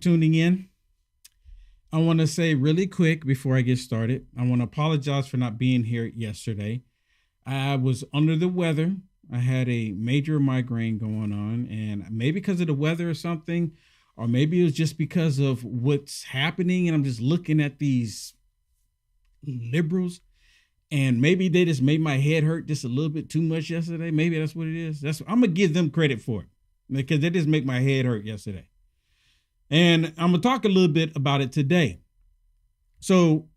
Tuning in. I want to say really quick before I get started, I want to apologize for not being here yesterday. I was under the weather. I had a major migraine going on, and maybe because of the weather or something, or maybe it was just because of what's happening. And I'm just looking at these liberals, and maybe they just made my head hurt just a little bit too much yesterday. Maybe that's what it is. I'm gonna give them credit for it because they just make my head hurt yesterday. And I'm going to talk a little bit about it today. So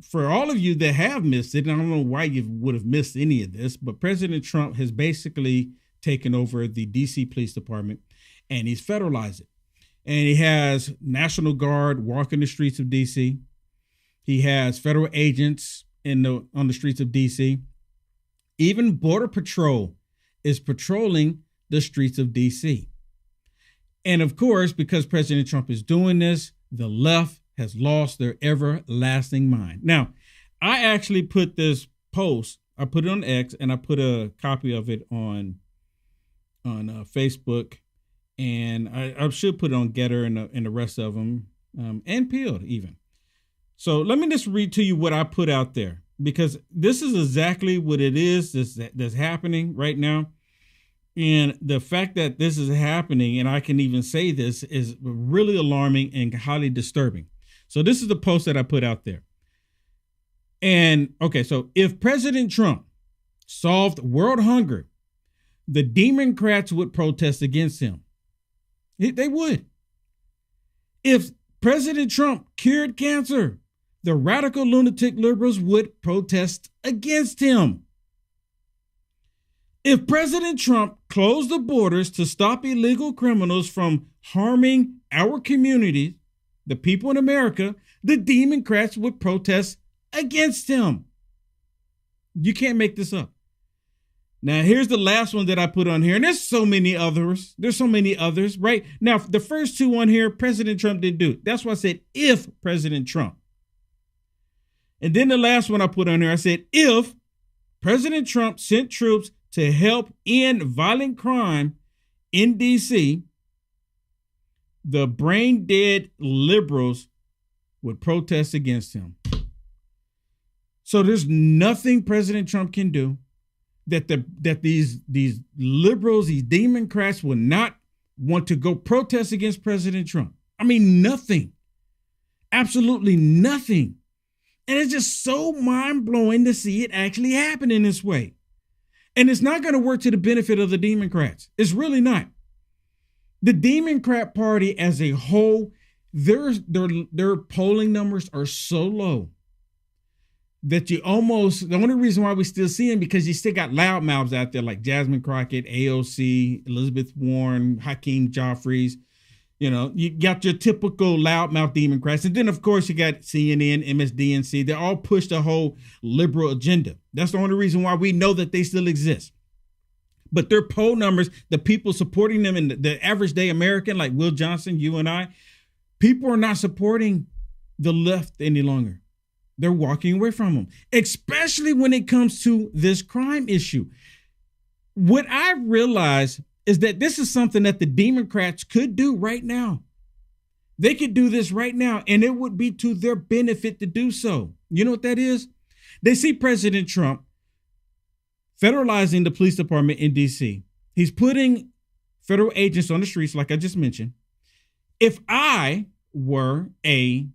for all of you that have missed it, and I don't know why you would have missed any of this, but President Trump has basically taken over the DC Police Department and he's federalized it. And he has National Guard walking the streets of DC. He has federal agents on the streets of DC. Even Border Patrol is patrolling the streets of DC. And of course, because President Trump is doing this, the left has lost their everlasting mind. Now, I actually put this post, I put it on X, and I put a copy of it on Facebook, and I should put it on Getter and the rest of them, and Peeled even. So let me just read to you what I put out there, because this is exactly what it is that's happening right now. And the fact that this is happening, and I can even say this, is really alarming and highly disturbing. So this is the post that I put out there. And okay, so if President Trump solved world hunger, the Democrats would protest against him. They would. If President Trump cured cancer, the radical lunatic liberals would protest against him. If President Trump closed the borders to stop illegal criminals from harming our communities, the people in America, the Democrats would protest against him. You can't make this up. Now, here's the last one that I put on here. And there's so many others. Right? Now, the first two on here, President Trump didn't do it. That's why I said, if President Trump. And then the last one I put on here, I said, if President Trump sent troops to help end violent crime in DC, the brain dead liberals would protest against him. So there's nothing President Trump can do that these liberals, these Democrats, will not want to go protest against President Trump. I mean, nothing. Absolutely nothing. And it's just so mind-blowing to see it actually happen in this way. And it's not going to work to the benefit of the Democrats. It's really not. The Democrat Party as a whole, their polling numbers are so low that the only reason why we still see them, because you still got loudmouths out there like Jasmine Crockett, AOC, Elizabeth Warren, Hakeem Jeffries. You know, you got your typical loudmouth Democrats. And then, of course, you got CNN, MSDNC. They all push the whole liberal agenda. That's the only reason why we know that they still exist. But their poll numbers, the people supporting them, and the average day American, like Will Johnson, you and I, people are not supporting the left any longer. They're walking away from them, especially when it comes to this crime issue. What I realized is that this is something that the Democrats could do right now. They could do this right now, and it would be to their benefit to do so. You know what that is? They see President Trump federalizing the police department in DC. He's putting federal agents on the streets, like I just mentioned. If I were a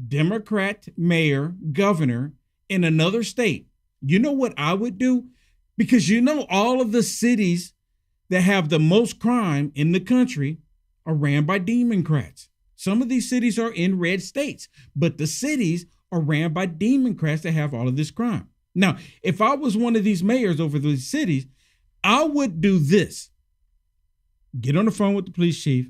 Democrat mayor, governor in another state, you know what I would do? Because you know all of the cities that have the most crime in the country are ran by Democrats. Some of these cities are in red states, but the cities are ran by Democrats that have all of this crime. Now, if I was one of these mayors over these cities, I would do this. Get on the phone with the police chief.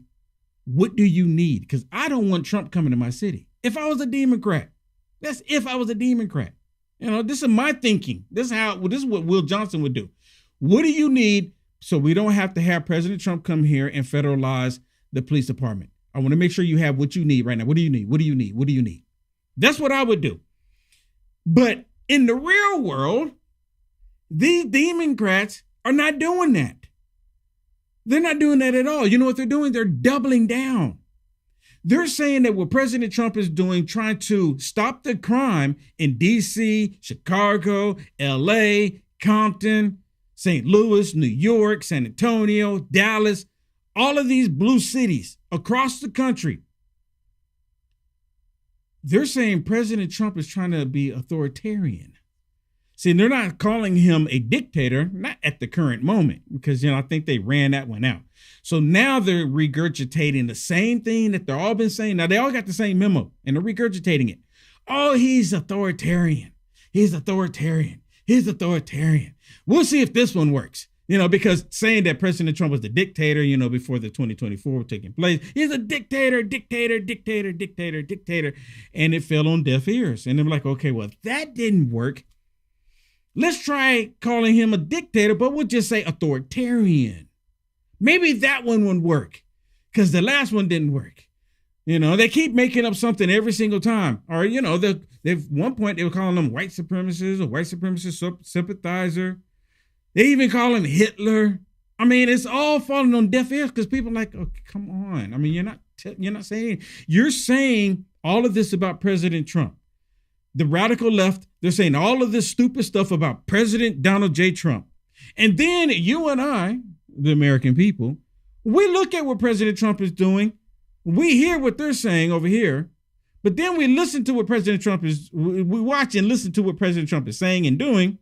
What do you need? Because I don't want Trump coming to my city. If I was a Democrat, that's if I was a Democrat. You know, this is my thinking. This is what Will Johnson would do. What do you need so we don't have to have President Trump come here and federalize the police department? I want to make sure you have what you need right now. What do you need? What do you need? What do you need? That's what I would do. But in the real world, these Democrats are not doing that. They're not doing that at all. You know what they're doing? They're doubling down. They're saying that what President Trump is doing, trying to stop the crime in D.C., Chicago, L.A., Compton, St. Louis, New York, San Antonio, Dallas, all of these blue cities across the country. They're saying President Trump is trying to be authoritarian. See, they're not calling him a dictator, not at the current moment, because, I think they ran that one out. So now they're regurgitating the same thing that they've all been saying. Now, they all got the same memo, and they're regurgitating it. Oh, he's authoritarian. He's authoritarian. He's authoritarian. We'll see if this one works. Because saying that President Trump was the dictator, before the 2024 was taking place, he's a dictator. And it fell on deaf ears. And they're like, okay, well, if that didn't work, let's try calling him a dictator, but we'll just say authoritarian. Maybe that one would work, because the last one didn't work. They keep making up something every single time. Or, they've one point they were calling them white supremacists or white supremacist sympathizer. They even call him Hitler. I mean, it's all falling on deaf ears because people are like, oh, come on. I mean, you're not saying, you're saying all of this about President Trump. The radical left, they're saying all of this stupid stuff about President Donald J. Trump. And then you and I, the American people, we look at what President Trump is doing. We hear what they're saying over here, but then we listen to what President Trump is, we watch and listen to what President Trump is saying and doing.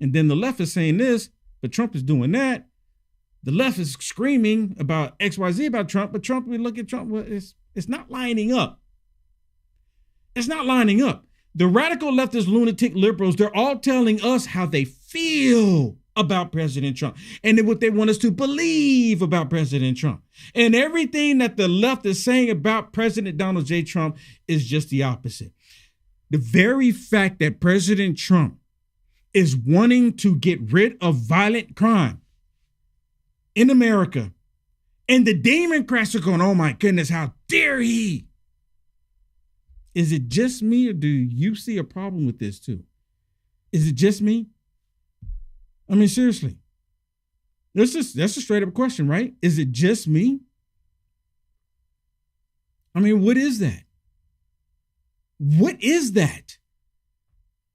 And then the left is saying this, but Trump is doing that. The left is screaming about XYZ about Trump, but Trump, we look at Trump, well, it's not lining up. It's not lining up. The radical leftist lunatic liberals, they're all telling us how they feel about President Trump and what they want us to believe about President Trump. And everything that the left is saying about President Donald J. Trump is just the opposite. The very fact that President Trump is wanting to get rid of violent crime in America, and the Democrats are going, oh my goodness, how dare he? Is it just me, or do you see a problem with this too? Is it just me? I mean, seriously, that's a straight up question, right? Is it just me? I mean, what is that? What is that?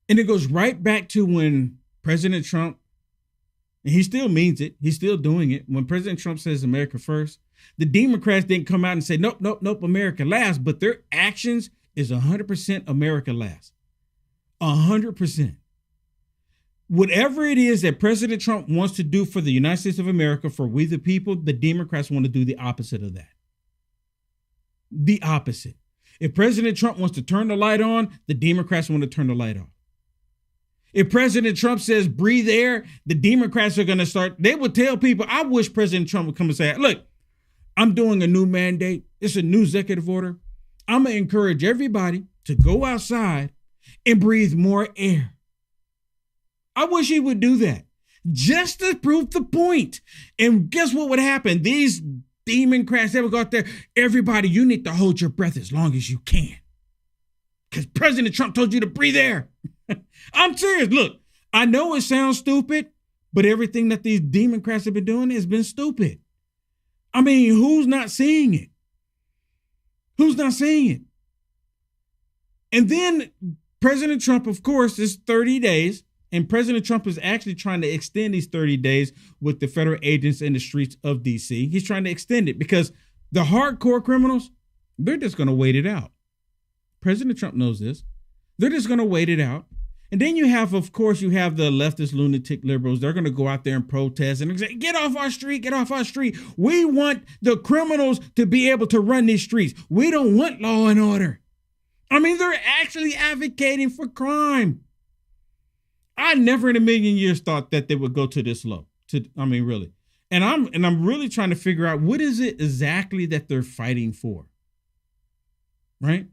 And it goes right back to when President Trump, and he still means it, he's still doing it. When President Trump says America first, the Democrats didn't come out and say, nope, America last, but their actions is 100% America last. 100%. Whatever it is that President Trump wants to do for the United States of America, for we the people, the Democrats want to do the opposite of that. The opposite. If President Trump wants to turn the light on, the Democrats want to turn the light off. If President Trump says breathe air, the Democrats are going to start, they will tell people, I wish President Trump would come and say, look, I'm doing a new mandate. It's a new executive order. I'm going to encourage everybody to go outside and breathe more air. I wish he would do that just to prove the point. And guess what would happen? These Democrats, they would go out there, everybody, you need to hold your breath as long as you can, because President Trump told you to breathe air. I'm serious. Look, I know it sounds stupid, but everything that these Democrats have been doing has been stupid. I mean, who's not seeing it? Who's not seeing it? And then President Trump, of course, is 30 days. And President Trump is actually trying to extend these 30 days with the federal agents in the streets of D.C. He's trying to extend it because the hardcore criminals, they're just going to wait it out. President Trump knows this. They're just going to wait it out. And then you have, of course, you have the leftist lunatic liberals. They're going to go out there and protest and say, get off our street, get off our street. We want the criminals to be able to run these streets. We don't want law and order. I mean, they're actually advocating for crime. I never in a million years thought that they would go to this low. Really. And I'm really trying to figure out what is it exactly that they're fighting for? Right?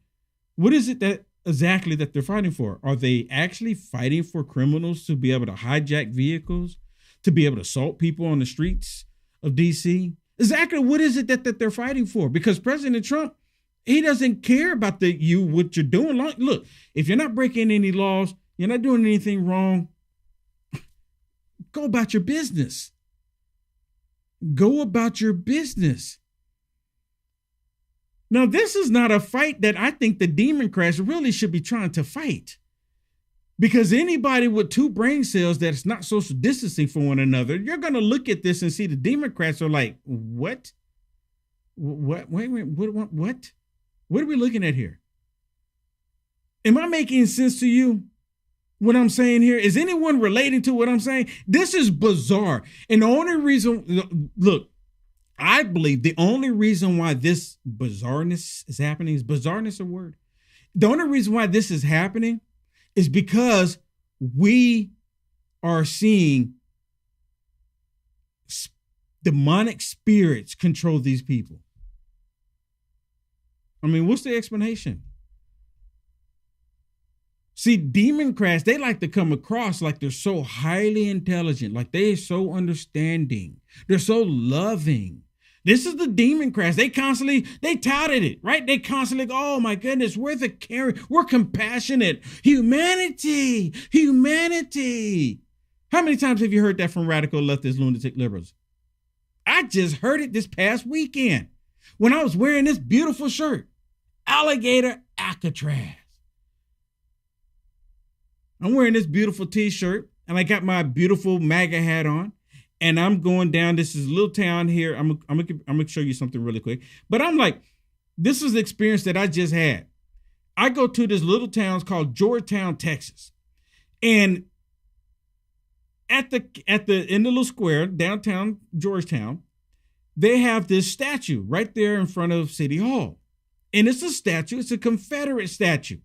What is it that exactly that they're fighting for? Are they actually fighting for criminals to be able to hijack vehicles, to be able to assault people on the streets of DC? Exactly what is it that they're fighting for? Because President Trump, he doesn't care about what you're doing. Look, if you're not breaking any laws, you're not doing anything wrong, go about your business. Go about your business. Now, this is not a fight that I think the Democrats really should be trying to fight. Because anybody with two brain cells that's not social distancing from one another, you're going to look at this and see the Democrats are like, what? What? Wait, what? What are we looking at here? Am I making sense to you? What I'm saying here? Is anyone relating to what I'm saying? This is bizarre. And the only reason, look, I believe the only reason why this bizarreness is happening, is bizarreness a word? The only reason why this is happening is because we are seeing demonic spirits control these people. I mean, what's the explanation? See, Democrats, they like to come across like they're so highly intelligent, like they're so understanding, they're so loving. This is the Democrats. They touted it, right? They constantly go, oh my goodness, we're the caring, we're compassionate. Humanity. How many times have you heard that from radical leftist lunatic liberals? I just heard it this past weekend when I was wearing this beautiful shirt, Alligator Alcatraz. I'm wearing this beautiful t-shirt and I got my beautiful MAGA hat on. And I'm going down. This is a little town here. I'm gonna show you something really quick. But I'm like, this is the experience that I just had. I go to this little town called Georgetown, Texas, and in the little square downtown Georgetown, they have this statue right there in front of City Hall, and it's a statue. It's a Confederate statue.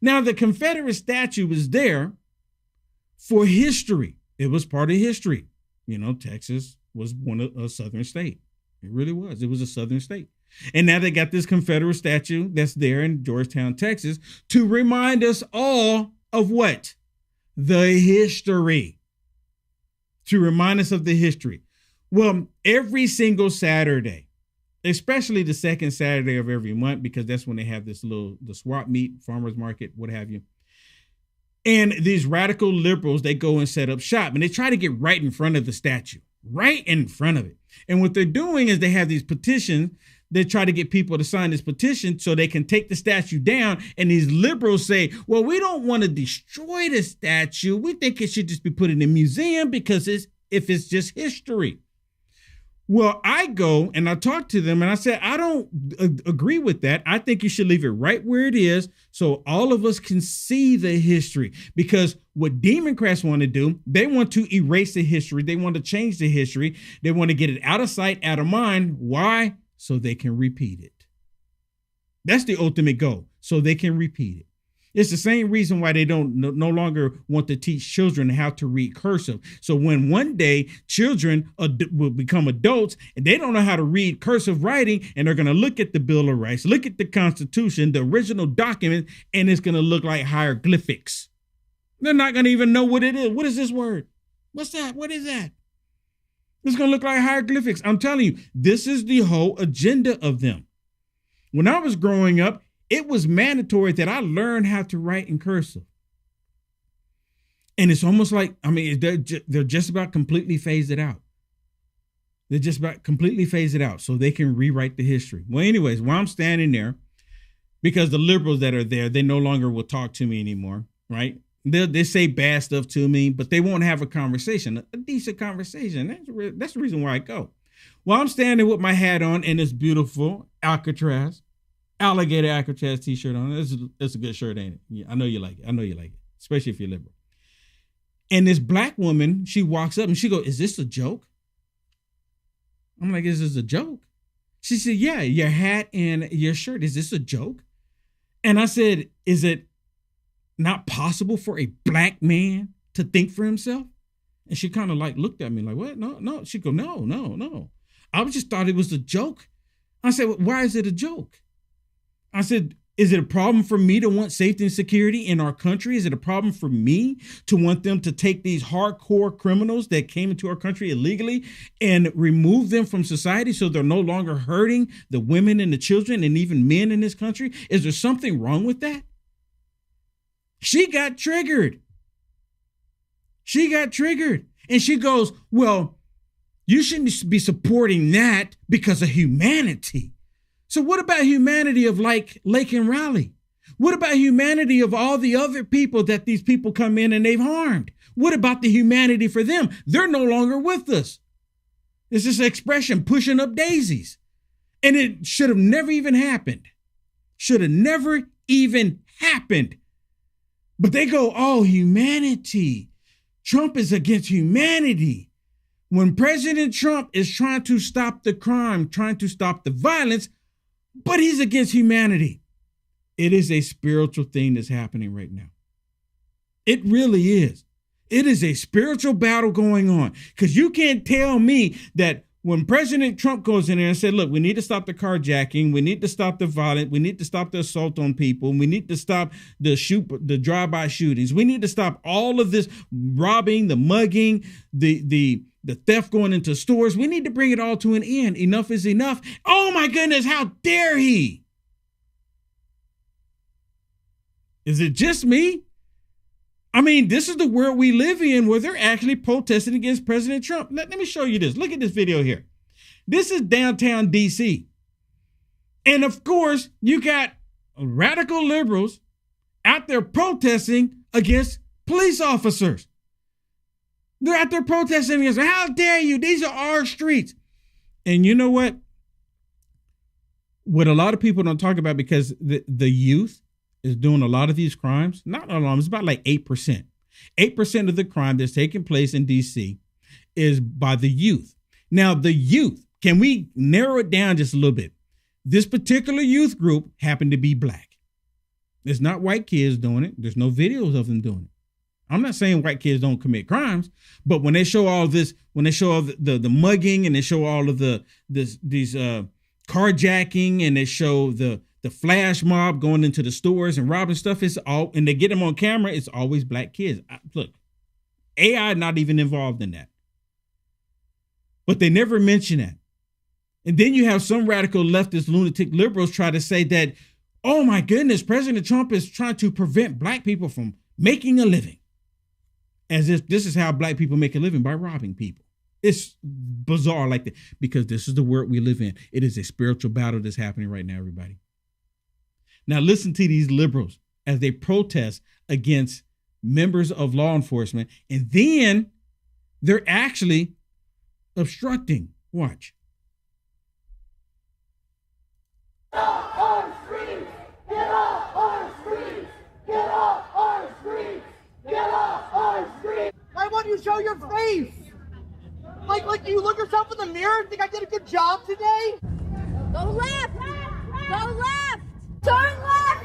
Now the Confederate statue was there for history. It was part of history. You know, Texas was a southern state. It really was. It was a southern state. And now they got this Confederate statue that's there in Georgetown, Texas, to remind us all of what? The history. To remind us of the history. Well, every single Saturday, especially the second Saturday of every month, because that's when they have the swap meet, farmers market, what have you. And these radical liberals, they go and set up shop and they try to get right in front of the statue, right in front of it. And what they're doing is they have these petitions. They try to get people to sign this petition so they can take the statue down. And these liberals say, well, we don't want to destroy the statue. We think it should just be put in a museum because if it's just history. Well, I go and I talk to them and I said, I don't agree with that. I think you should leave it right where it is so all of us can see the history. Because what Democrats want to do, they want to erase the history. They want to change the history. They want to get it out of sight, out of mind. Why? So they can repeat it. That's the ultimate goal. So they can repeat it. It's the same reason why they don't no longer want to teach children how to read cursive. So when one day children will become adults and they don't know how to read cursive writing, and they're going to look at the Bill of Rights, look at the Constitution, the original document, and it's going to look like hieroglyphics. They're not going to even know what it is. What is this word? What's that? What is that? It's going to look like hieroglyphics. I'm telling you, this is the whole agenda of them. When I was growing up, it was mandatory that I learn how to write in cursive. And it's almost like, I mean, they're just about completely phased it out. They're just about completely phased it out so they can rewrite the history. Well, anyways, while I'm standing there, because the liberals that are there, they no longer will talk to me anymore, right? They say bad stuff to me, but they won't have a conversation, a decent conversation. That's the reason why I go. While I'm standing with my hat on and this beautiful Alligator Alcatraz t-shirt on. It's a good shirt, ain't it? Yeah, I know you like it. Especially if you're liberal. And this black woman, she walks up and she goes, is this a joke? I'm like, is this a joke? She said, yeah, your hat and your shirt. Is this a joke? And I said, is it not possible for a black man to think for himself? And she kind of like looked at me like, what? No. She go, no. I just thought it was a joke. I said, well, why is it a joke? I said, is it a problem for me to want safety and security in our country? Is it a problem for me to want them to take these hardcore criminals that came into our country illegally and remove them from society so they're no longer hurting the women and the children and even men in this country? Is there something wrong with that? She got triggered. And she goes, well, you shouldn't be supporting that because of humanity. So what about humanity of like Lake and Raleigh? What about humanity of all the other people that these people come in and they've harmed? What about the humanity for them? They're no longer with us. It's this expression, pushing up daisies. And it should have never even happened. Should have never even happened. But they go, oh, humanity. Trump is against humanity. When President Trump is trying to stop the crime, trying to stop the violence, but he's against humanity. It is a spiritual thing that's happening right now. It really is. It is a spiritual battle going on, because you can't tell me that when President Trump goes in there and said, look, we need to stop the carjacking. We need to stop the violence. We need to stop the assault on people. We need to stop the drive-by shootings. We need to stop all of this robbing, the mugging, the theft going into stores. We need to bring it all to an end. Enough is enough. Oh my goodness, how dare he? Is it just me? I mean, this is the world we live in where they're actually protesting against President Trump. Let me show you this. Look at this video here. This is downtown DC. And of course, you got radical liberals out there protesting against police officers. They're out there protesting against, how dare you? These are our streets. And you know what? What a lot of people don't talk about, because the youth is doing a lot of these crimes, not a lot, it's about like 8%. 8% of the crime that's taking place in DC is by the youth. Now, the youth, can we narrow it down just a little bit? This particular youth group happened to be black. It's not white kids doing it. There's no videos of them doing it. I'm not saying white kids don't commit crimes, but when they show all this, when they show all the mugging, and they show all of these carjacking, and they show the flash mob going into the stores and robbing stuff, it's all, and they get them on camera, it's always black kids. Look, AI not even involved in that. But they never mention that. And then you have some radical leftist lunatic liberals try to say that, oh my goodness, President Trump is trying to prevent black people from making a living. As if this is how black people make a living, by robbing people. It's bizarre like that, because this is the world we live in. It is a spiritual battle that's happening right now, everybody. Now listen to these liberals as they protest against members of law enforcement, and then they're actually obstructing. Watch. Get off our streets! Get off our streets! Get off our streets! Get off our streets! Why won't you show your face? Like, do you look yourself in the mirror and think I did a good job today? Go left! Go left! Turn left!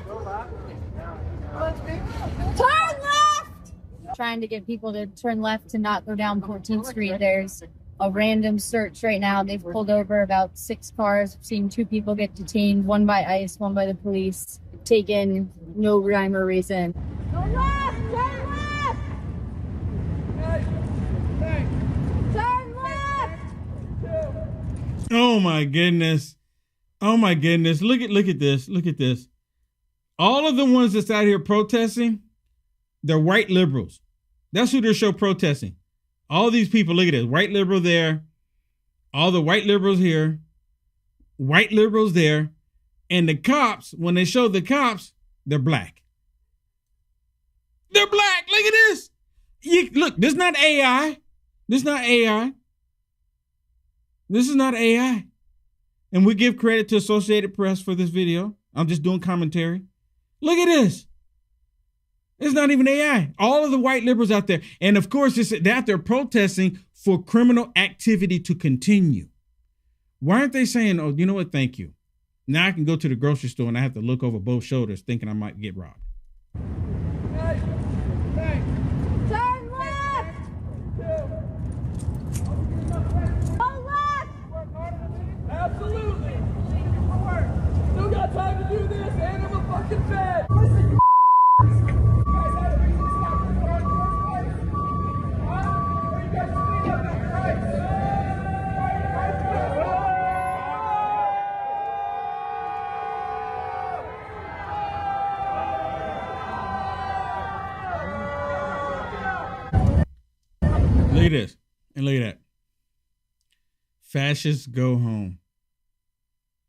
Turn left! Trying to get people to turn left to not go down 14th Street. There's a random search right now. They've pulled over about 6 cars. We've seen 2 people get detained, one by ICE, one by the police, taken, no rhyme or reason. Go left! Turn left! Turn left! Oh my goodness. Oh my goodness. Look at this. Look at this. All of the ones that's out here protesting, they're white liberals. That's who they're protesting. All these people, look at this. White liberal there. All the white liberals here. White liberals there. And the cops, when they show the cops, they're black. They're black. Look at this. Look, this is not AI. This is not AI. This is not AI. And we give credit to Associated Press for this video. I'm just doing commentary. Look at this. It's not even AI. All of the white liberals out there. And of course, they're out there protesting for criminal activity to continue. Why aren't they saying, oh, you know what? Thank you. Now I can go to the grocery store and I have to look over both shoulders thinking I might get robbed. Turn left! Go left! Absolutely. Still got time to do this, and I'm a fucking fed. Look at this. And look at that. Fascists go home.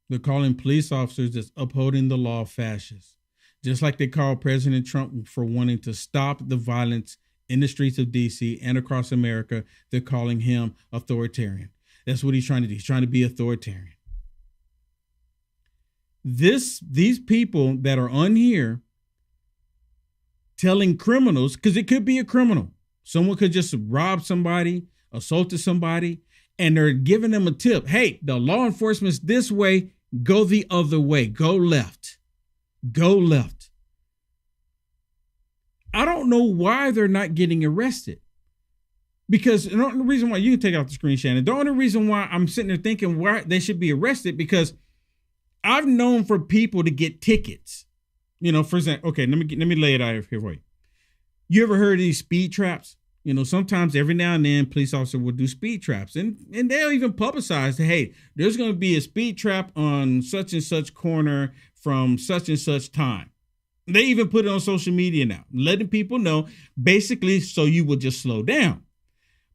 They're calling police officers that's upholding the law fascists. Just like they called President Trump for wanting to stop the violence in the streets of DC and across America, they're calling him authoritarian. That's what he's trying to do. He's trying to be authoritarian. These people that are on here telling criminals, because it could be a criminal. Someone could just rob somebody, assaulted somebody, and they're giving them a tip. Hey, the law enforcement's this way. Go the other way. Go left. Go left. I don't know why they're not getting arrested. Because the only reason why, you can take it off the screen, Shannon. The only reason why I'm sitting there thinking why they should be arrested, because I've known for people to get tickets. You know, for example, okay, let me lay it out here for you. You ever heard of these speed traps? You know, sometimes every now and then police officer will do speed traps, and they'll even publicize that, hey, there's going to be a speed trap on such and such corner from such and such time. They even put it on social media now, letting people know, basically, so you will just slow down.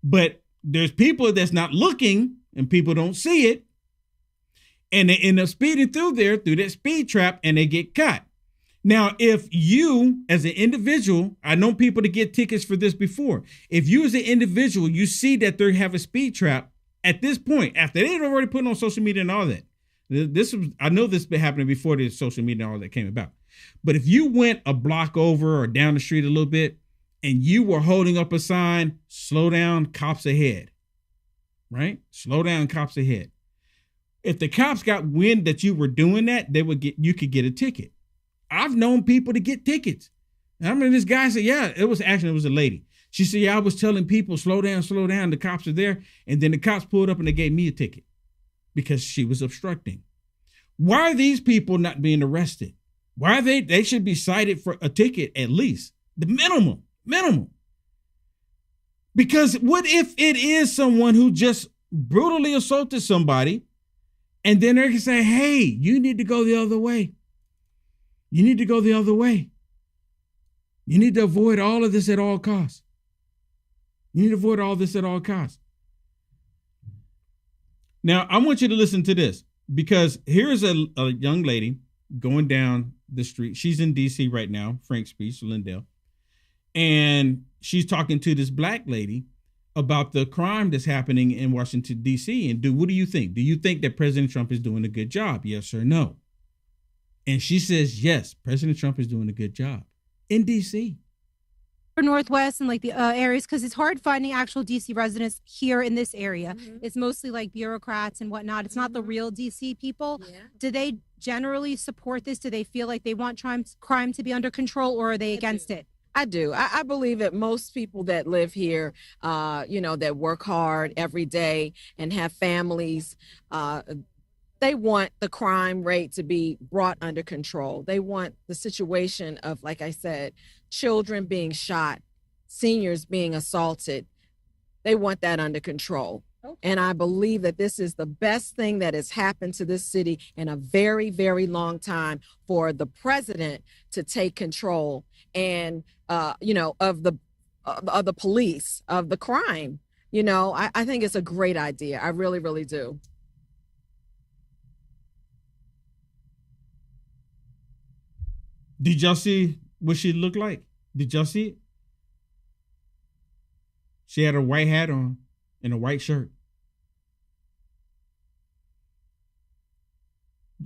But there's people that's not looking and people don't see it. And they end up speeding through that speed trap, and they get caught. Now, if you as an individual, I know people to get tickets for this before. If you as an individual, you see that they have a speed trap at this point, after they'd already put it on social media and all that. I know this has been happening before the social media and all that came about. But if you went a block over or down the street a little bit and you were holding up a sign, slow down, cops ahead, right? Slow down, cops ahead. If the cops got wind that you were doing that, you could get a ticket. I've known people to get tickets. I mean, this guy said, yeah, it was a lady. She said, yeah, I was telling people, slow down, slow down. The cops are there. And then the cops pulled up and they gave me a ticket because she was obstructing. Why are these people not being arrested? Why are they should be cited for a ticket at least, the minimum. Because what if it is someone who just brutally assaulted somebody, and then they can say, hey, you need to go the other way. You need to go the other way. You need to avoid all of this at all costs. You need to avoid all this at all costs. Now, I want you to listen to this, because here's a young lady going down the street. She's in D.C. right now, Frank's speech, Lindell. And she's talking to this black lady about the crime that's happening in Washington, D.C. And what do you think? Do you think that President Trump is doing a good job? Yes or no? And she says, yes, President Trump is doing a good job in D.C. Northwest and like the areas, because it's hard finding actual DC residents here in this area. It's mostly like bureaucrats and whatnot. It's not the real DC people. Do they generally support this? Do they feel like they want crime to be under control, or are they against it? I do. I believe that most people that live here, that work hard every day and have families, they want the crime rate to be brought under control. They want the situation of, like I said, children being shot, seniors being assaulted. They want that under control. Okay. And I believe that this is the best thing that has happened to this city in a very, very long time, for the president to take control and, of the police, of the crime. I think it's a great idea. I really, really do. Did y'all see what she looked like? Did y'all see it? She had a white hat on and a white shirt.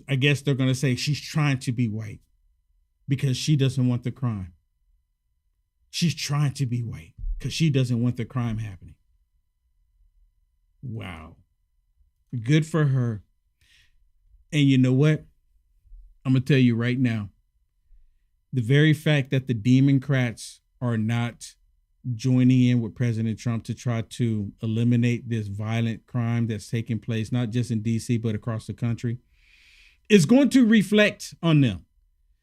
I guess they're going to say she's trying to be white because she doesn't want the crime. She's trying to be white because she doesn't want the crime happening. Wow. Good for her. And you know what? I'm going to tell you right now. The very fact that the Democrats are not joining in with President Trump to try to eliminate this violent crime that's taking place, not just in D.C., but across the country, is going to reflect on them.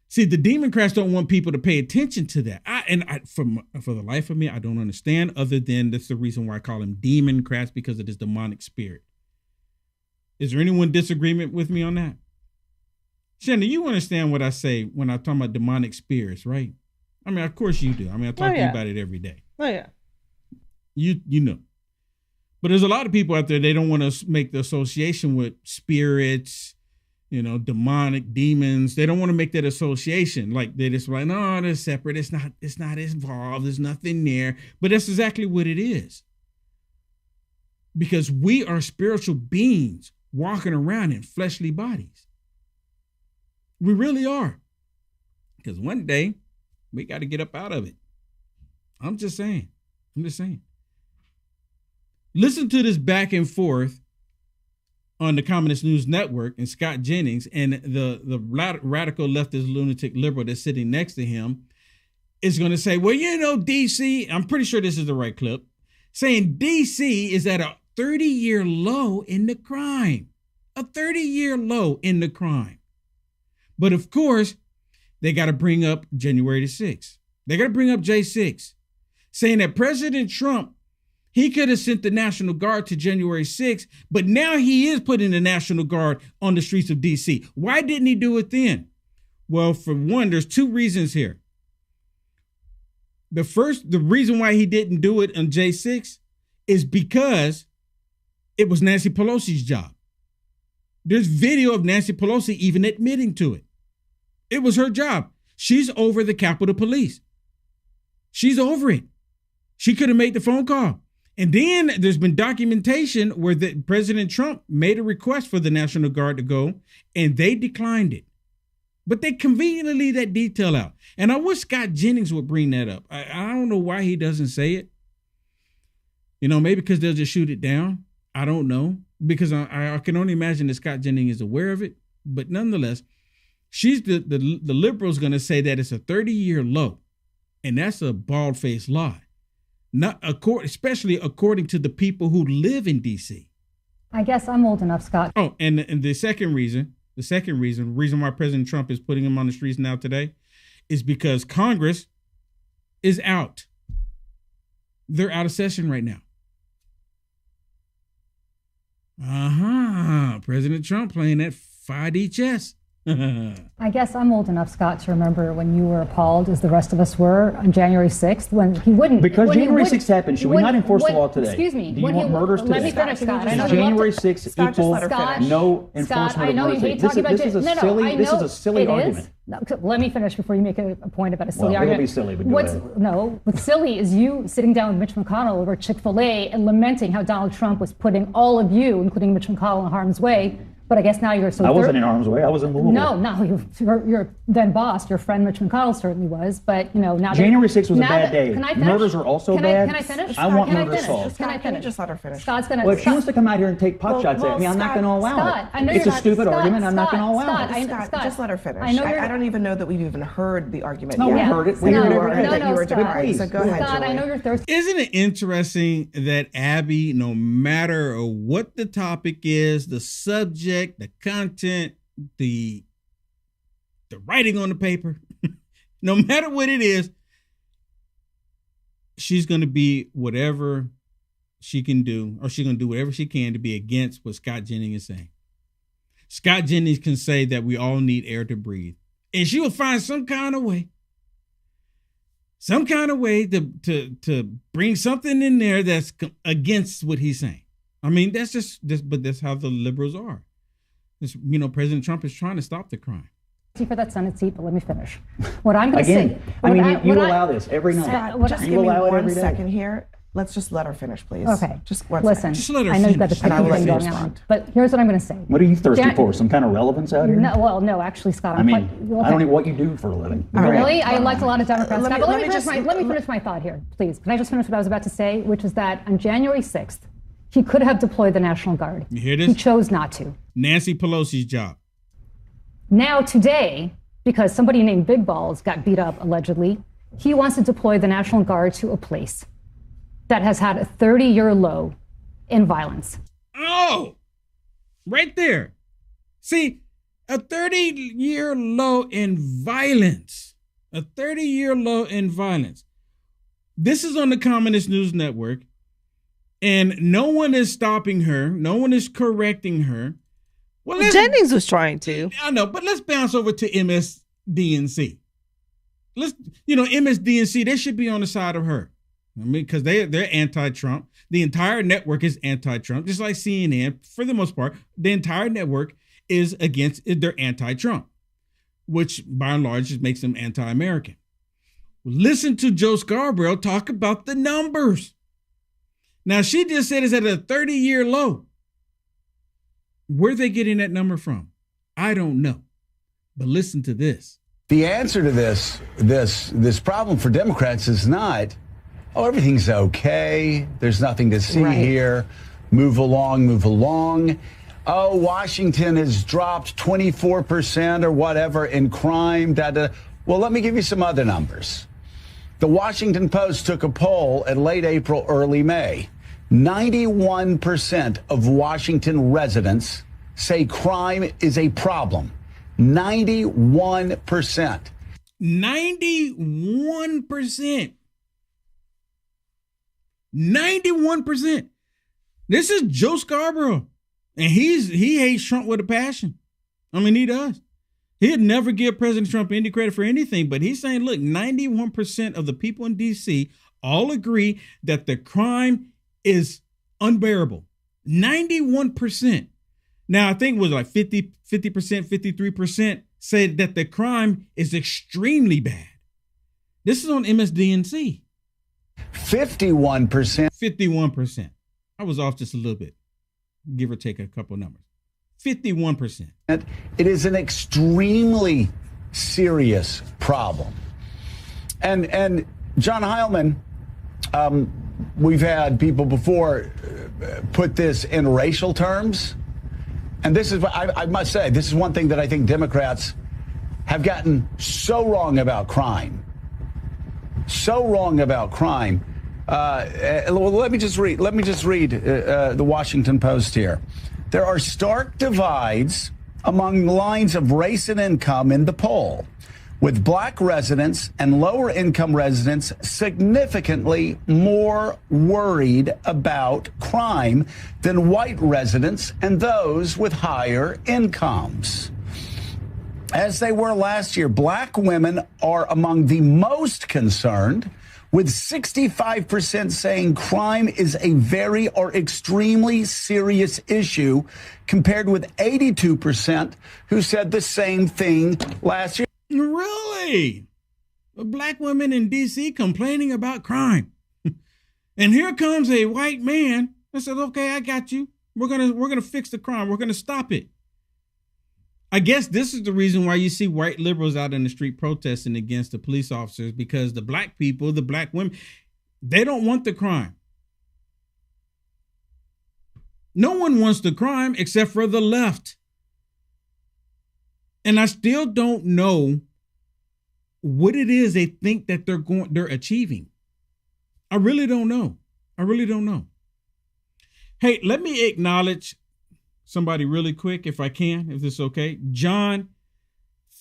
See, the Democrats don't want people to pay attention to that. For the life of me, I don't understand, other than that's the reason why I call them Democrats, because of this demonic spirit. Is there anyone disagreement with me on that? Shannon, you understand what I say when I talk about demonic spirits, right? I mean, of course you do. I mean, I talk to you about it every day. Oh, yeah. You know. But there's a lot of people out there, they don't want to make the association with spirits demonic demons. They don't want to make that association. Like they just like, no, they're separate. It's not involved. There's nothing there. But that's exactly what it is. Because we are spiritual beings walking around in fleshly bodies. We really are. Because one day we got to get up out of it. I'm just saying. Listen to this back and forth on the Communist News Network and Scott Jennings and the radical leftist lunatic liberal that's sitting next to him is going to say, well, DC, I'm pretty sure this is the right clip, saying DC is at a 30-year low in the crime. A 30-year low in the crime. But of course, they got to bring up January the 6th. They got to bring up J6, saying that President Trump, he could have sent the National Guard to January 6th, but now he is putting the National Guard on the streets of DC. Why didn't he do it then? Well, for one, there's two reasons here. The reason why he didn't do it on J6 is because it was Nancy Pelosi's job. There's video of Nancy Pelosi even admitting to it. It was her job. She's over the Capitol Police. She's over it. She could have made the phone call. And then there's been documentation where President Trump made a request for the National Guard to go, and they declined it. But they conveniently leave that detail out. And I wish Scott Jennings would bring that up. I don't know why he doesn't say it. Maybe because they'll just shoot it down. I don't know. Because I can only imagine that Scott Jennings is aware of it. But nonetheless, she's the liberals going to say that it's a 30-year low. And that's a bald-faced lie. Especially according to the people who live in D.C. I guess I'm old enough, Scott. Oh, and the second reason why President Trump is putting him on the streets now today is because Congress is out. They're out of session right now. President Trump playing that 5D chess. I guess I'm old enough, Scott, to remember when you were appalled, as the rest of us were, on January 6th, when he wouldn't. Because January 6th happened, should we not enforce the law today? Excuse me. Do you want murders today? Let me finish, Scott. I know January 6th equals no enforcement of murders. This is a silly argument. No, let me finish before you make a point about a silly argument. It'll be silly, but go ahead. No, what's silly is you sitting down with Mitch McConnell over Chick-fil-A and lamenting how Donald Trump was putting all of you, including Mitch McConnell, in harm's way. But I guess now you're so... I wasn't in harm's way. I was in Louisville. No, your then boss, your friend Mitch McConnell certainly was. But, now... January 6th was a bad day. Can I finish? Murders are also bad. Can I finish? I want murders solved. Can you just let her finish? Scott's going to... Well, if she wants to come out here and take pot shots at me, I'm not going to allow it. It's a stupid argument. I'm not going to allow it. Scott, just let her finish. I don't even know that we've even heard the argument yet. No, we heard it. We heard everything. That you were denying. So go ahead, Scott, I know you're thirsty. Isn't it interesting that Abby, no matter what the topic is, the subject, the content, the writing on the paper, no matter what it is, she's going to be whatever she can do, or she's going to do whatever she can to be against what Scott Jennings is saying. Scott Jennings can say that we all need air to breathe, and she will find some kind of way to bring something in there that's against what he's saying. I mean, that's just this, but that's how the liberals are. President Trump is trying to stop the crime. For that Senate seat, but let me finish. What I'm going to say. You allow this every night. Just give me 1 second here. Let's just let her finish, please. Okay. Just 1 Listen, second. Just let her I know you've got the finish. technical thing going on, but here's what I'm going to say. What are you thirsty for? Some kind of relevance out here? No, actually, Scott. I don't know what you do for a living. Really? I elect a lot of Democrats. Let me finish my thought here, please. Can I just finish what I was about to say, which is that on January 6th, he could have deployed the National Guard. You hear this? He chose not to. Nancy Pelosi's job. Now, today, because somebody named Big Balls got beat up, allegedly, he wants to deploy the National Guard to a place that has had a 30-year low in violence. Oh, right there. See, a 30-year low in violence. A 30-year low in violence. This is on the Communist News Network, and no one is stopping her. No one is correcting her. Well, Jennings was trying to. I know, but let's bounce over to MSDNC. MSDNC, they should be on the side of her. I mean, because they're anti-Trump. The entire network is anti-Trump, just like CNN. For the most part, the entire network they're anti-Trump, which by and large just makes them anti-American. Listen to Joe Scarborough talk about the numbers. Now, she just said it's at a 30-year low. Where are they getting that number from? I don't know. But listen to this. The answer to this problem for Democrats is not, oh, everything's okay. There's nothing to see here. Move along, move along. Oh, Washington has dropped 24% or whatever in crime. Well, let me give you some other numbers. The Washington Post took a poll at late April, early May. 91% of Washington residents say crime is a problem. 91%. 91%. 91%. This is Joe Scarborough. And he hates Trump with a passion. I mean, he does. He'd never give President Trump any credit for anything, but he's saying, look, 91% of the people in D.C. all agree that the crime is unbearable. 91%. Now, I think it was like 50%, 53% said that the crime is extremely bad. This is on MSDNC. 51%. 51%. I was off just a little bit, give or take a couple of numbers. 51%. It is an extremely serious problem. And John Heilman, we've had people before put this in racial terms. And this is, I must say, this is one thing that I think Democrats have gotten so wrong about crime. So wrong about crime. Let me just read the Washington Post here. There are stark divides among lines of race and income in the poll, with black residents and lower income residents significantly more worried about crime than white residents and those with higher incomes. As they were last year, black women are among the most concerned, with 65% saying crime is a very or extremely serious issue, compared with 82% who said the same thing last year. Really? Black women in D.C. complaining about crime. And here comes a white man that says, okay, I got you. We're gonna fix the crime. We're gonna stop it. I guess this is the reason why you see white liberals out in the street protesting against the police officers, because the black people, the black women, they don't want the crime. No one wants the crime except for the left. And I still don't know what it is they think that they're achieving. I really don't know. Hey, let me acknowledge somebody really quick, if I can, if it's okay. John,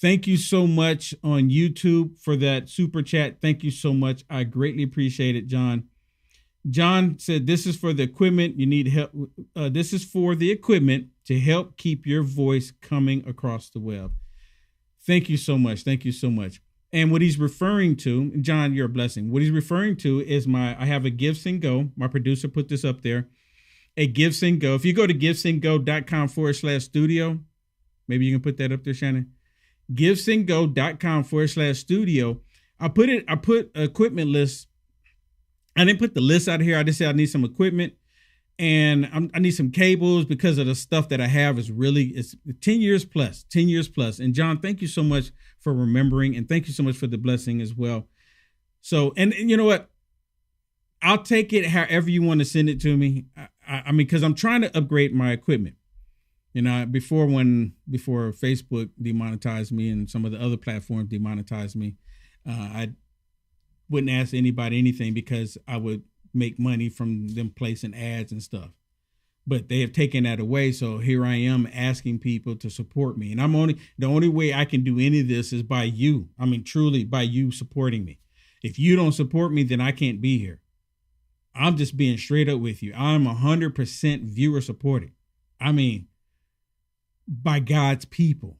thank you so much on YouTube for that super chat. Thank you so much. I greatly appreciate it, John. John said, this is for the equipment. You need help. This is for the equipment to help keep your voice coming across the web. Thank you so much. Thank you so much. And what he's referring to, John, you're a blessing. What he's referring to is I have a Give, Send, Go. My producer put this up there. A Give, Send, Go. If you go to givesendgo.com/studio, maybe you can put that up there, Shannon. Givesendgo.com/studio. I put equipment list. I didn't put the list out here. I just said I need some equipment, and I need some cables, because of the stuff that I have it's 10 years plus. And John, thank you so much for remembering, and thank you so much for the blessing as well. So, and you know what? I'll take it however you want to send it to me. I mean, because I'm trying to upgrade my equipment. You know, before Facebook demonetized me and some of the other platforms demonetized me, I wouldn't ask anybody anything because I would make money from them placing ads and stuff. But they have taken that away. So here I am asking people to support me. And the only way I can do any of this is by you. I mean, truly by you supporting me. If you don't support me, then I can't be here. I'm just being straight up with you. I'm 100% viewer supported. I mean, by God's people.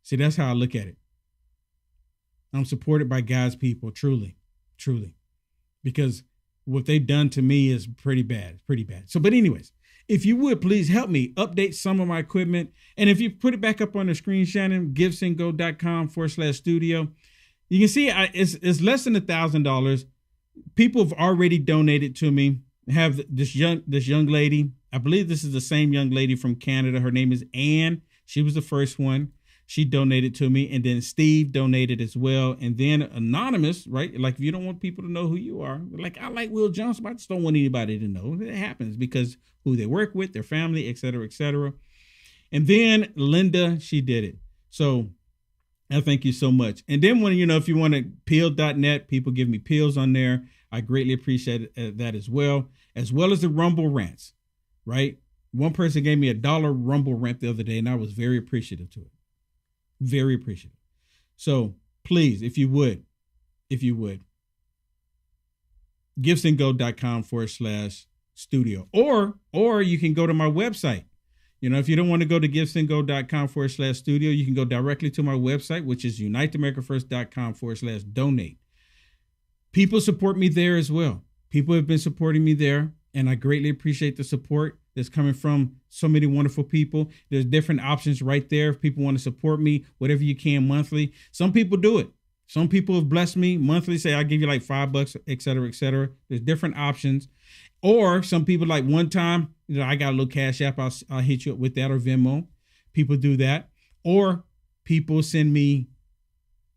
See, that's how I look at it. I'm supported by God's people, truly. Because what they've done to me is pretty bad. So, but anyways, if you would, please help me update some of my equipment. And if you put it back up on the screen, Shannon, givesendgo.com/studio, you can see it's less than $1,000. People have already donated to me. I have this young lady. I believe this is the same young lady from Canada. Her name is Anne. She was the first one. She donated to me. And then Steve donated as well. And then Anonymous, right? Like, if you don't want people to know who you are, like, I like Will Johnson, but I just don't want anybody to know. It happens because who they work with, their family, et cetera, et cetera. And then Linda, she did it. So I thank you so much. And then if you want to peel.net, people give me peels on there. I greatly appreciate that as well as the Rumble rants, right? One person gave me $1 Rumble rant the other day, and I was very appreciative to it. Very appreciative. So please, if you would, givesendgo.com/studio, or you can go to my website. If you don't want to go to givesendgo.com/studio, you can go directly to my website, which is uniteamericafirst.com/donate. People support me there as well. People have been supporting me there, and I greatly appreciate the support that's coming from so many wonderful people. There's different options right there. If people want to support me, whatever you can monthly. Some people do it. Some people have blessed me monthly, say I'll give you like $5, et cetera, et cetera. There's different options. Or some people, like one time, I got a little Cash App, I'll hit you up with that, or Venmo. People do that. Or people send me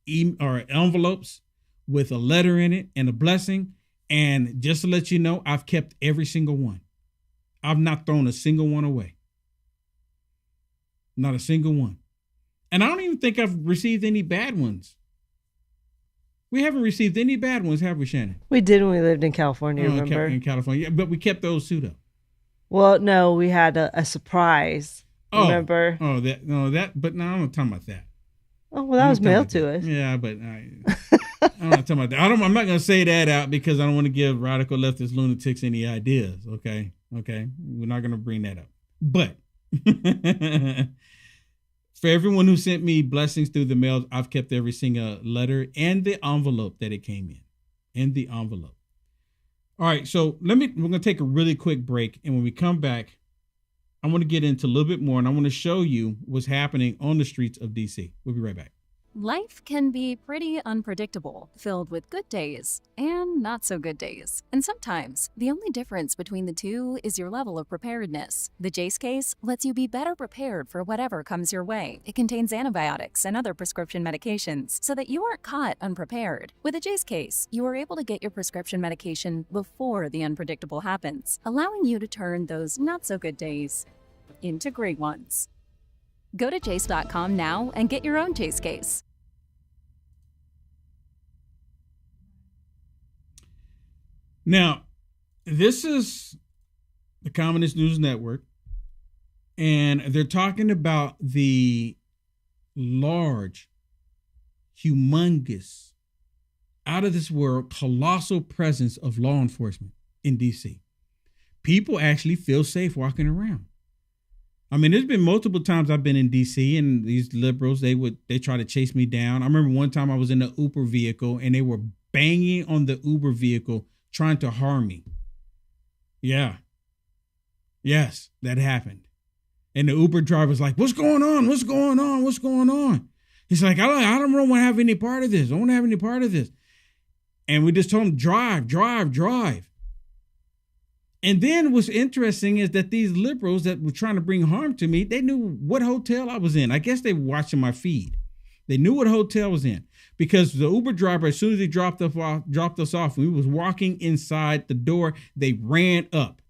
envelopes with a letter in it and a blessing. And just to let you know, I've kept every single one. I've not thrown a single one away. Not a single one. And I don't even think I've received any bad ones. We haven't received any bad ones, have we, Shannon? We did when we lived in California, remember? In California, but we kept those too, though. Well, no, we had a surprise, remember? But no, I'm not talking about that. Oh, well, that was mailed to us. Yeah, but I'm not talking about that. I'm not going to say that out because I don't want to give radical leftist lunatics any ideas, okay? Okay? We're not going to bring that up. But for everyone who sent me blessings through the mail, I've kept every single letter and the envelope that it came in. And the envelope. All right, so we're going to take a really quick break. And when we come back, I want to get into a little bit more, and I want to show you what's happening on the streets of DC. We'll be right back. Life can be pretty unpredictable, filled with good days and not so good days. And sometimes, the only difference between the two is your level of preparedness. The Jace case lets you be better prepared for whatever comes your way. It contains antibiotics and other prescription medications so that you aren't caught unprepared. With a Jace case, you are able to get your prescription medication before the unpredictable happens, allowing you to turn those not so good days into great ones. Go to Jace.com now and get your own Jace case. Now, this is the Communist News Network, and they're talking about the large, humongous, out of this world, colossal presence of law enforcement in DC. People actually feel safe walking around. I mean, there's been multiple times I've been in DC, and these liberals, they try to chase me down. I remember one time I was in an Uber vehicle and they were banging on the Uber vehicle trying to harm me. Yeah. Yes, that happened. And the Uber driver's like, what's going on? What's going on? What's going on? He's like, I don't want to have any part of this. I don't want to have any part of this. And we just told him, drive. And then what's interesting is that these liberals that were trying to bring harm to me, they knew what hotel I was in. I guess they were watching my feed. They knew what hotel I was in because the Uber driver, as soon as he dropped us off, we was walking inside the door, they ran up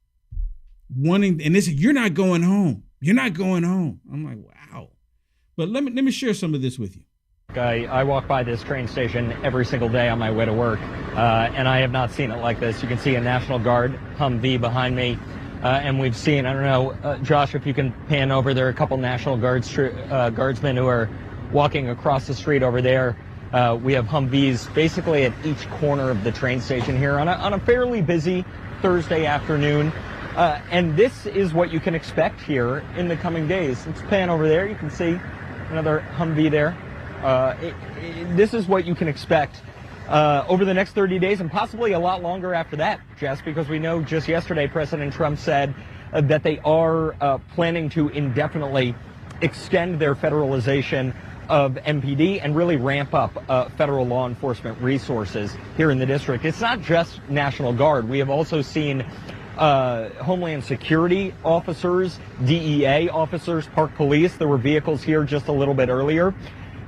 and they said, you're not going home. You're not going home. I'm like, wow. But let me share some of this with you. I walk by this train station every single day on my way to work, and I have not seen it like this. You can see a National Guard Humvee behind me, and we've seen, I don't know, Josh, if you can pan over, there are a couple National Guardsmen who are walking across the street over there. We have Humvees basically at each corner of the train station here on a fairly busy Thursday afternoon. And this is what you can expect here in the coming days. Let's pan over there. You can see another Humvee there. This is what you can expect over the next 30 days and possibly a lot longer after that, Jess, because we know just yesterday President Trump said that they are planning to indefinitely extend their federalization of MPD and really ramp up federal law enforcement resources here in the district. It's not just National Guard. We have also seen Homeland Security officers, DEA officers, Park Police. There were vehicles here just a little bit earlier.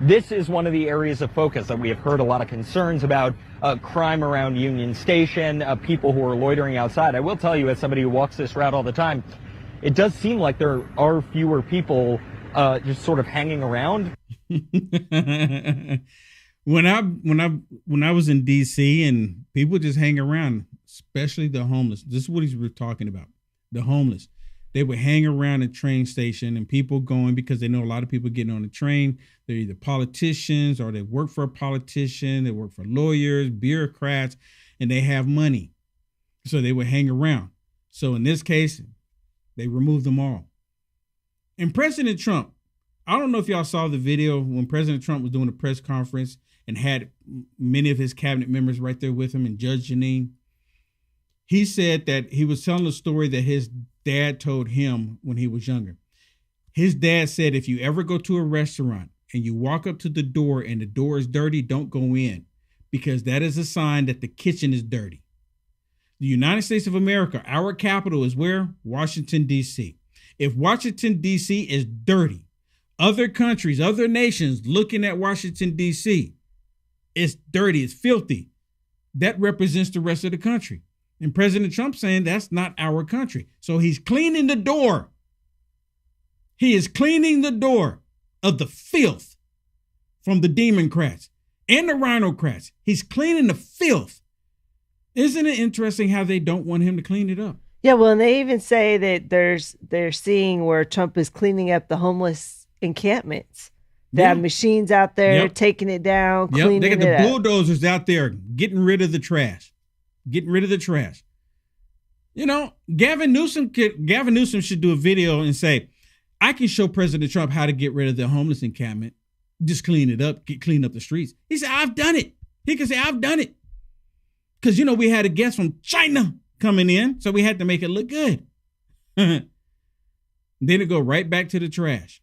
This is one of the areas of focus that we have heard a lot of concerns about, crime around Union Station, people who are loitering outside. I will tell you, as somebody who walks this route all the time, it does seem like there are fewer people just sort of hanging around. When I was in DC and people just hang around, especially the homeless. This is what he's talking about. The homeless. They would hang around a train station and people going because they know a lot of people getting on the train. They're either politicians or they work for a politician. They work for lawyers, bureaucrats, and they have money. So they would hang around. So in this case, they removed them all. And President Trump, I don't know if y'all saw the video when President Trump was doing a press conference and had many of his cabinet members right there with him and Judge Janine. He said that he was telling a story that his dad told him when he was younger. His dad said, if you ever go to a restaurant and you walk up to the door and the door is dirty, don't go in, because that is a sign that the kitchen is dirty. The United States of America, our capital is where? Washington, D.C. If Washington, D.C. is dirty, other countries, other nations looking at Washington, D.C., it's dirty, it's filthy. That represents the rest of the country. And President Trump saying that's not our country. So he's cleaning the door. He is cleaning the door of the filth from the Democrats and the Rhinocrats. He's cleaning the filth. Isn't it interesting how they don't want him to clean it up? Yeah, well, and they even say that they're seeing where Trump is cleaning up the homeless encampments. They have machines out there taking it down, cleaning it up. They got the bulldozers out there getting rid of the trash. Getting rid of the trash. You know, Gavin Newsom should do a video and say, I can show President Trump how to get rid of the homeless encampment. Just clean it up, clean up the streets. He said, I've done it. He can say, I've done it. Because, you know, we had a guest from China coming in, so we had to make it look good. Then it go right back to the trash.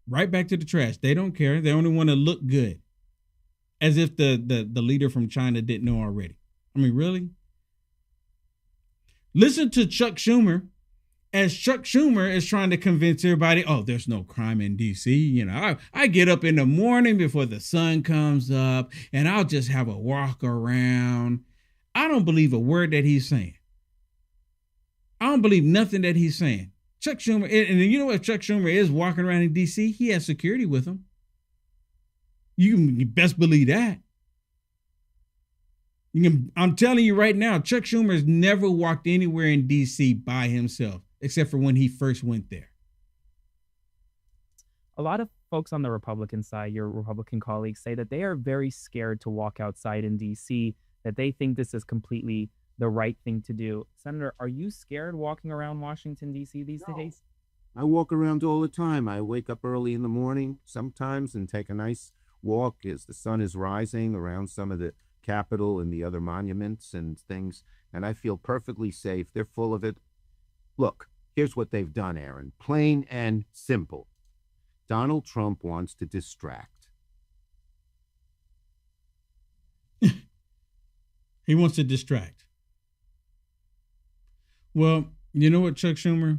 Right back to the trash. They don't care. They only want to look good. As if the leader from China didn't know already. I mean, really? Listen to Chuck Schumer as Chuck Schumer is trying to convince everybody, oh, there's no crime in D.C. You know, I get up in the morning before the sun comes up and I'll just have a walk around. I don't believe a word that he's saying. I don't believe nothing that he's saying. Chuck Schumer, and you know what, Chuck Schumer is walking around in D.C., he has security with him. You can best believe that. I'm telling you right now, Chuck Schumer has never walked anywhere in D.C. by himself, except for when he first went there. A lot of folks on the Republican side, your Republican colleagues, say that they are very scared to walk outside in D.C., that they think this is completely the right thing to do. Senator, are you scared walking around Washington, D.C. these days? I walk around all the time. I wake up early in the morning sometimes and take a nice walk as the sun is rising around some of the Capitol and the other monuments and things, and I feel perfectly safe. They're full of it. Look, here's what they've done, Aaron. Plain and simple. Donald Trump wants to distract. He wants to distract. Well, you know what, Chuck Schumer?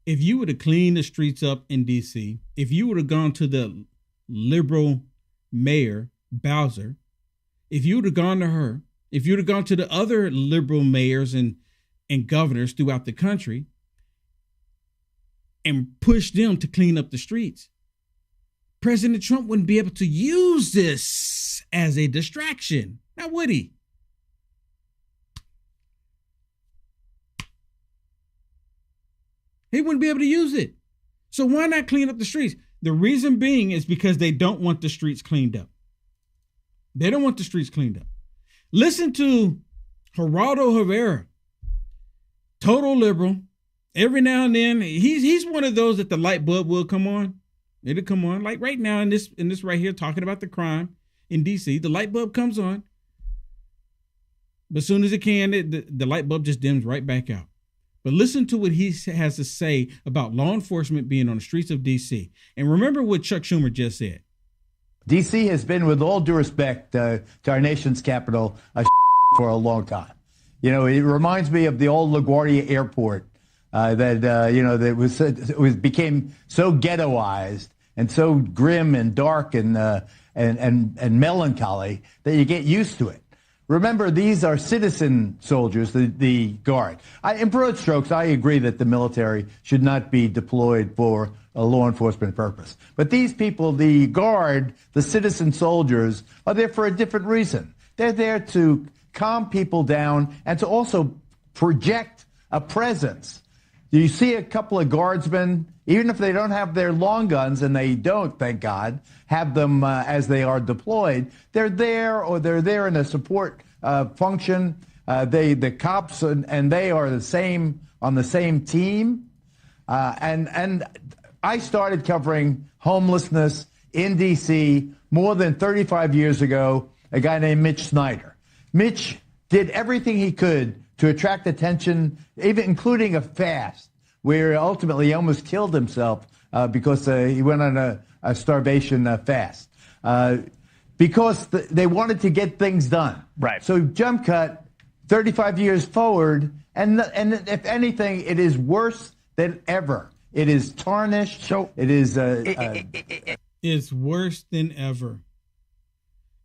If you would have cleaned the streets up in D.C., if you would have gone to the liberal mayor, Bowser, if you would have gone to her, if you would have gone to the other liberal mayors and governors throughout the country and pushed them to clean up the streets, President Trump wouldn't be able to use this as a distraction. Now, would he? He wouldn't be able to use it. So why not clean up the streets? The reason being is because they don't want the streets cleaned up. They don't want the streets cleaned up. Listen to Geraldo Rivera, total liberal. Every now and then, he's one of those that the light bulb will come on. It'll come on. Like right now in this right here, talking about the crime in D.C., the light bulb comes on. But as soon as it can, the light bulb just dims right back out. But listen to what he has to say about law enforcement being on the streets of D.C. And remember what Chuck Schumer just said. D.C. has been, with all due respect to our nation's capital, a for a long time. You know, it reminds me of the old LaGuardia Airport that became so ghettoized and so grim and dark and melancholy that you get used to it. Remember, these are citizen soldiers, the Guard. In broad strokes, I agree that the military should not be deployed for a law enforcement purpose. But these people, the Guard, the citizen soldiers, are there for a different reason. They're there to calm people down and to also project a presence. You see a couple of guardsmen, even if they don't have their long guns, and they don't, thank God, have them as they are deployed, they're there, or they're there in a support function. The cops and they are the same on the same team. And I started covering homelessness in D.C. more than 35 years ago, a guy named Mitch Snyder. Mitch did everything he could to attract attention, even including a fast, where ultimately he almost killed himself because he went on a starvation fast. Because they wanted to get things done. Right. So jump cut 35 years forward, and if anything, it is worse than ever. It is tarnished. So it is. It's worse than ever.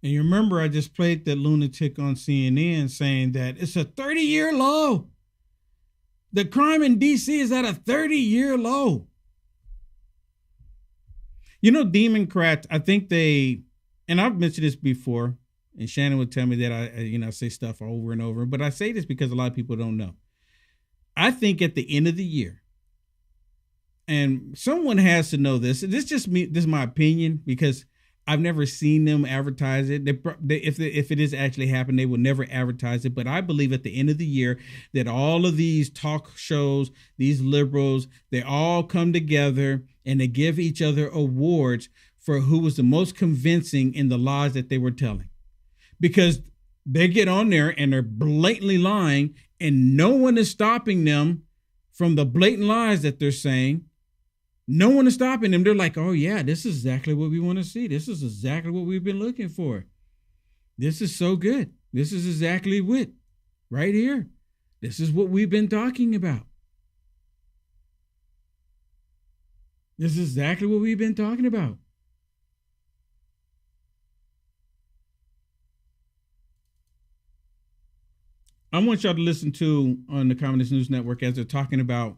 And you remember I just played that lunatic on CNN saying that it's a 30-year low. The crime in D.C. is at a 30-year low. You know, Democrats, I think they, and I've mentioned this before, and Shannon would tell me that I say stuff over and over, but I say this because a lot of people don't know. I think at the end of the year, and someone has to know this, this is my opinion, because I've never seen them advertise it. If it is actually happened, they will never advertise it. But I believe at the end of the year that all of these talk shows, these liberals, they all come together and they give each other awards for who was the most convincing in the lies that they were telling. Because they get on there and they're blatantly lying, and no one is stopping them from the blatant lies that they're saying. No one is stopping them. They're like, oh, yeah, this is exactly what we want to see. This is exactly what we've been looking for. This is so good. This is exactly what, right here. This is what we've been talking about. This is exactly what we've been talking about. I want y'all to listen to on the Communist News Network as they're talking about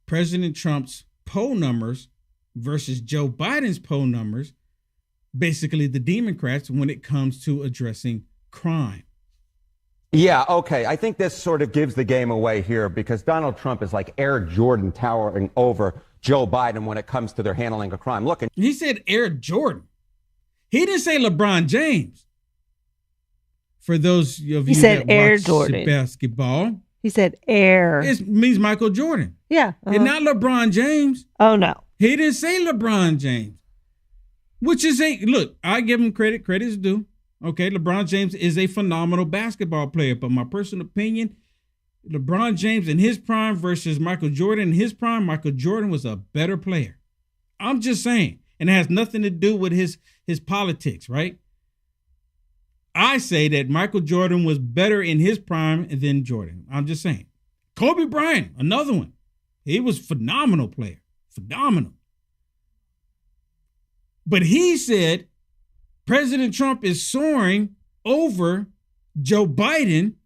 President Trump's poll numbers versus Joe Biden's poll numbers, basically the Democrats, when it comes to addressing crime. Yeah, okay. I think this sort of gives the game away here, because Donald Trump is like Air Jordan towering over Joe Biden when it comes to their handling of crime. Look, he said Air Jordan. He didn't say LeBron James. For those of you that watch Jordan. Basketball. He said Air. It means Michael Jordan. Yeah. And not LeBron James. Oh, no. He didn't say LeBron James. Which is look, I give him credit. Credit is due. Okay, LeBron James is a phenomenal basketball player. But my personal opinion, LeBron James in his prime versus Michael Jordan in his prime, Michael Jordan was a better player. I'm just saying. And it has nothing to do with his politics, right? I say that Michael Jordan was better in his prime than Jordan. I'm just saying. Kobe Bryant, another one. He was a phenomenal player. Phenomenal. But he said President Trump is soaring over Joe Biden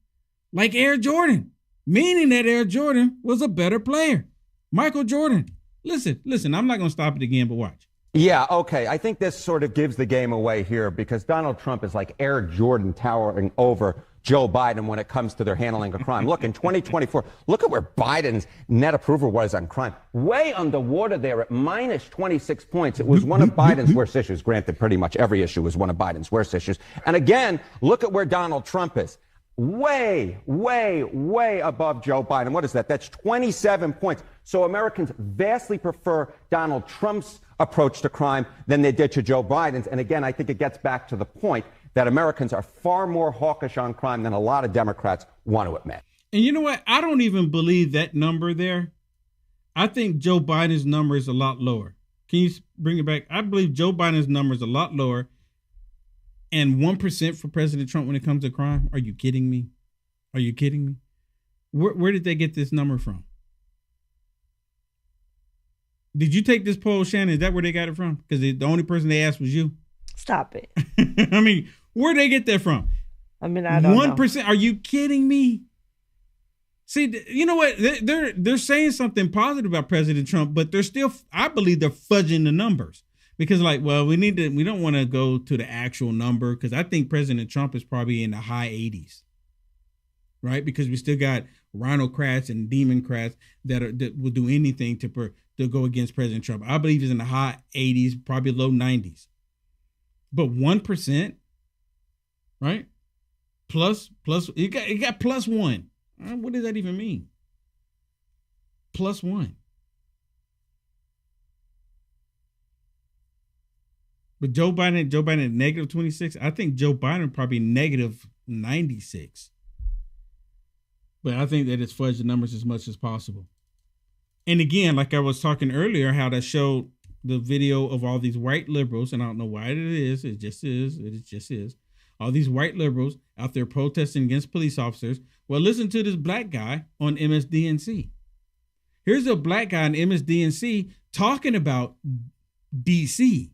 like Air Jordan, meaning that Air Jordan was a better player. Michael Jordan. Listen, I'm not going to stop it again, but watch. Yeah, okay. I think this sort of gives the game away here, because Donald Trump is like Air Jordan towering over Joe Biden when it comes to their handling of crime. Look, in 2024, look at where Biden's net approval was on crime. Way underwater there at minus 26 points. It was one of Biden's worst issues. Granted, pretty much every issue was one of Biden's worst issues. And again, look at where Donald Trump is. Way, way, way above Joe Biden. What is that? That's 27 points. So Americans vastly prefer Donald Trump's approach to crime than they did to Joe Biden's. And again, I think it gets back to the point that Americans are far more hawkish on crime than a lot of Democrats want to admit. And you know what? I don't even believe that number there. I think Joe Biden's number is a lot lower. Can you bring it back? I believe Joe Biden's number is a lot lower. And 1% for President Trump when it comes to crime? Are you kidding me? Are you kidding me? Where did they get this number from? Did you take this poll, Shannon? Is that where they got it from? Because the only person they asked was you. Stop it. I mean, where'd they get that from? I mean, I don't know. 1%? Are you kidding me? See, you know what? They're saying something positive about President Trump, but they're still, I believe they're fudging the numbers. Because we don't want to go to the actual number, because I think President Trump is probably in the high 80s. Right? Because we still got rhinocrats and democrats that will do anything to go against President Trump. I believe he's in the high 80s, probably low 90s. But 1%, right? Plus, it got plus one. What does that even mean? Plus one. But Joe Biden negative 26. I think Joe Biden probably negative 96. But I think that it's fudged the numbers as much as possible. And again, like I was talking earlier, how that showed the video of all these white liberals, and I don't know why it is. It just is. All these white liberals out there protesting against police officers. Well, listen to this black guy on MSDNC. Here's a black guy on MSDNC talking about DC.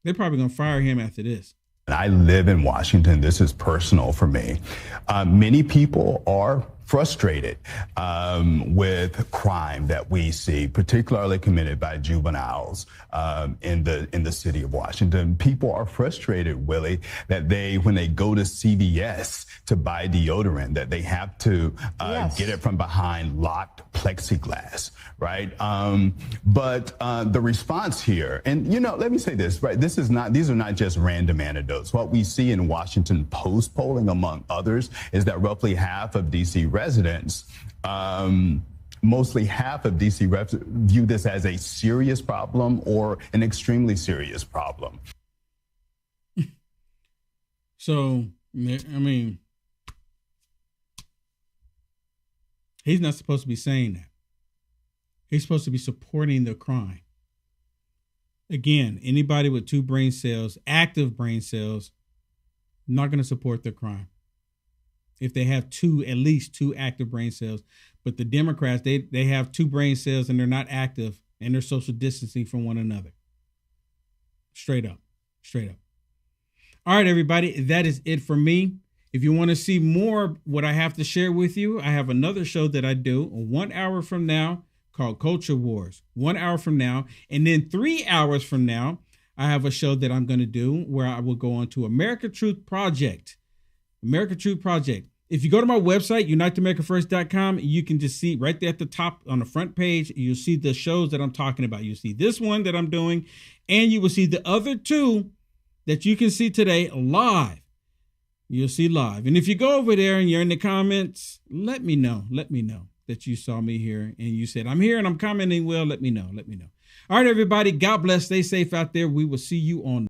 They're probably going to fire him after this. I live in Washington. This is personal for me. Many people are frustrated with crime that we see, particularly committed by juveniles in the city of Washington. People are frustrated, Willie, that when they go to CVS to buy deodorant, that they have to get it from behind locked plexiglass, right? But the response here, and let me say this, right? These are not just random anecdotes. What we see in Washington Post polling, among others, is that roughly half of DC residents, mostly half of DC residents, view this as a serious problem or an extremely serious problem. So, I mean, he's not supposed to be saying that. He's supposed to be supporting the crime. Again, anybody with two brain cells, active brain cells, not going to support the crime. If they have at least two active brain cells. But the Democrats, they have two brain cells and they're not active, and they're social distancing from one another. Straight up. All right, everybody, that is it for me. If you want to see more what I have to share with you, I have another show that I do 1 hour from now called Culture Wars. 1 hour from now. And then 3 hours from now, I have a show that I'm going to do where I will go on to America Truth Project. America Truth Project. If you go to my website, uniteamericafirst.com, you can just see right there at the top on the front page, you'll see the shows that I'm talking about. You'll see this one that I'm doing, and you will see the other two that you can see today live. You'll see live. And if you go over there and you're in the comments, let me know that you saw me here and you said, I'm here and I'm commenting. Well, let me know. All right, everybody. God bless. Stay safe out there. We will see you on